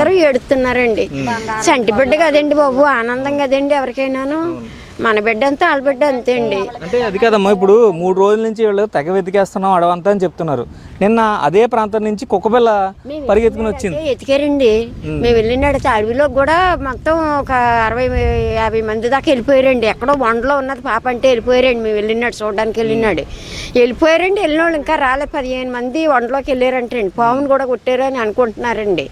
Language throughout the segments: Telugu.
అందరూ ఏడుస్తున్నారండి. చంటి బిడ్డ కదండి బాబు, ఆనందం కదండి ఎవరికైనాను. మన బిడ్డ అంతా వాళ్ళ బిడ్డ అంతే అండి. అంటే అది కాదమ్మా, ఇప్పుడు 3 రోజుల నుంచి వీళ్ళు తెగ వెతికేస్తున్నాం అడవంతా అని చెప్తున్నారు. నిన్న అదే ప్రాంతం నుంచి కుక్కపిల్ల పరిగెత్తుకుని వచ్చింది. ఎతికారండి. మేము వెళ్ళినాడు అడవిలో కూడా మొత్తం ఒక 60-50 మంది దాకా వెళ్ళిపోయారండి. ఎక్కడో వండలో ఉన్నది పాప అంటే వెళ్ళిపోయారండి. మేము వెళ్ళినాడు చూడడానికి వెళ్ళిపోయారండి. వెళ్ళిన వాళ్ళు ఇంకా రాలే. 15 మంది వండలోకి వెళ్ళారంటండి. పామును కూడా కొట్టారు అని అనుకుంటున్నారండి.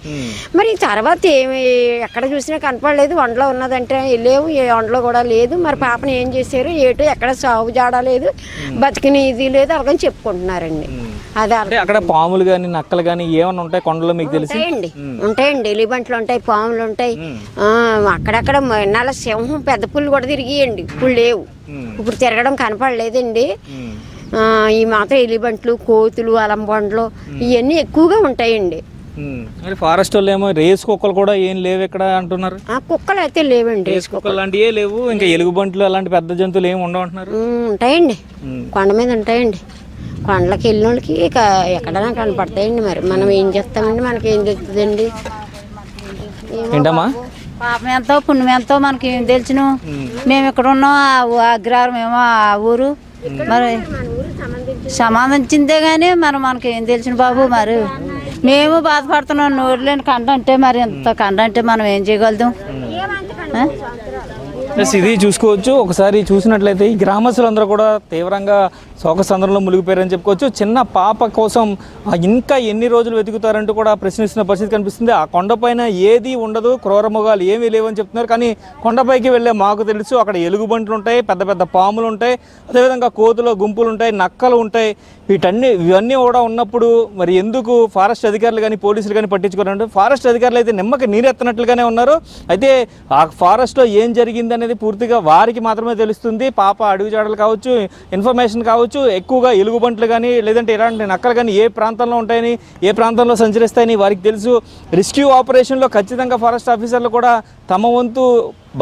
మరి తర్వాత ఏమి ఎక్కడ చూసినా కనపడలేదు. వండలో ఉన్నదంటే వెళ్ళేవు, ఏ వండలో కూడా లేదు. మరి పాపను ఏం చేశారు ఏటో ఎక్కడ సాగు జాడలేదు, బతికిన ఇది లేదు అలాగని చెప్పుకుంటున్నారండి. అదే అక్కడ పాములు కానీ నక్కలు కానీ ఏమైనా ఉంటాయి కొండలో మీకు తెలిసి? ఉంటాయండి, ఎలిబంట్లు ఉంటాయి, పాములు ఉంటాయి. అక్కడక్కడ నాల సింహం పెద్ద పుల్లు కూడా తిరిగియండి. ఇప్పుడు లేవు, ఇప్పుడు తిరగడం కనపడలేదండి. ఈ మాత్రం ఎలిబంట్లు, కోతులు, అలంబండ్లు ఇవన్నీ ఎక్కువగా ఉంటాయండి. ఫారెస్ట్ వాళ్ళు ఏమో రేస్ కుక్కలు కూడా ఏం లేవు ఇక్కడ అంటున్నారు. కుక్కలు అయితే లేవండి, రేస్ కుక్కలు లాంటివే లేవు. ఇంకా ఎలుగుబంట్లు అలాంటి పెద్ద జంతువులు ఏమి ఉండవు అంటున్నారు. ఉంటాయండి, కొండ మీద ఉంటాయండి. కొండలకి వెళ్ళిన వాళ్ళకి ఇక ఎక్కడైనా కనపడతాయండి. మరి మనం ఏం చేస్తామండి, మనకి ఏం తెలుస్తుందండి. ఏంటమ్మా పాపం ఎంతో పుణ్యం ఎంతో మనకి ఏం తెలుసును. మేము ఇక్కడ ఉన్నాం, అగ్రహారం ఏమో ఆ ఊరు. మరి సంబంధించిందే కానీ మనకి ఏం తెలుసును బాబు. మరి మేము బాధపడుతున్నాం. నోరు లేని కండ అంటే మరి ఎంత కండ అంటే మనం ఏం చేయగలుగుతాం. ఇది చూసుకోవచ్చు. ఒకసారి చూసినట్లయితే ఈ గ్రామస్తులందరూ కూడా తీవ్రంగా శోకసంద్రంలో మునిగిపోయారని చెప్పుకోవచ్చు. చిన్న పాప కోసం ఇంకా ఎన్ని రోజులు వెతుకుతారంటూ కూడా ప్రశ్నిస్తున్న పరిస్థితి కనిపిస్తుంది. ఆ కొండపైన ఏది ఉండదు, క్రూరమృగాలు ఏమీ లేవని చెప్తున్నారు. కానీ కొండపైకి వెళ్ళే మాకు తెలుసు అక్కడ ఎలుగుబంట్లు ఉంటాయి, పెద్ద పెద్ద పాములు ఉంటాయి, అదేవిధంగా కోతుల గుంపులు ఉంటాయి, నక్కలు ఉంటాయి. ఇవన్నీ కూడా ఉన్నప్పుడు మరి ఎందుకు ఫారెస్ట్ అధికారులు కానీ పోలీసులు కానీ పట్టించుకోరంటే, ఫారెస్ట్ అధికారులు అయితే నిమ్మకి నీరెత్తనట్లుగానే ఉన్నారు. అయితే ఆ ఫారెస్ట్లో ఏం జరిగింది అనేది పూర్తిగా వారికి మాత్రమే తెలుస్తుంది. పాప అడుగుజాడలు కావచ్చు, ఇన్ఫర్మేషన్ కావచ్చు, ఎక్కువగా ఎలుగుబంట్లు కానీ లేదంటే ఇలాంటి నక్కలు కానీ ఏ ప్రాంతంలో ఉంటాయని, ఏ ప్రాంతంలో సంచరిస్తాయని వారికి తెలుసు. రెస్క్యూ ఆపరేషన్లో ఖచ్చితంగా ఫారెస్ట్ ఆఫీసర్లు కూడా తమ వంతు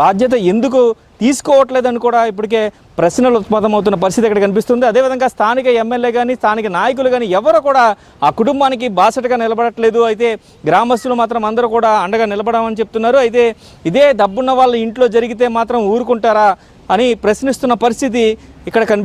బాధ్యత ఎందుకు తీసుకోవట్లేదని కూడా ఇప్పటికే ప్రశ్నలు ఉత్పన్నమవుతున్న పరిస్థితి ఇక్కడ కనిపిస్తుంది. అదేవిధంగా స్థానిక ఎమ్మెల్యే కానీ స్థానిక నాయకులు కానీ ఎవరు కూడా ఆ కుటుంబానికి బాసటగా నిలబడట్లేదు. అయితే గ్రామస్తులు మాత్రం అందరూ కూడా అండగా నిలబడమని చెప్తున్నారు. అయితే ఇదే డబ్బున్న వాళ్ళ ఇంట్లో జరిగితే మాత్రం ఊరుకుంటారా అని ప్రశ్నిస్తున్న పరిస్థితి ఇక్కడ కనిపిస్తుంది.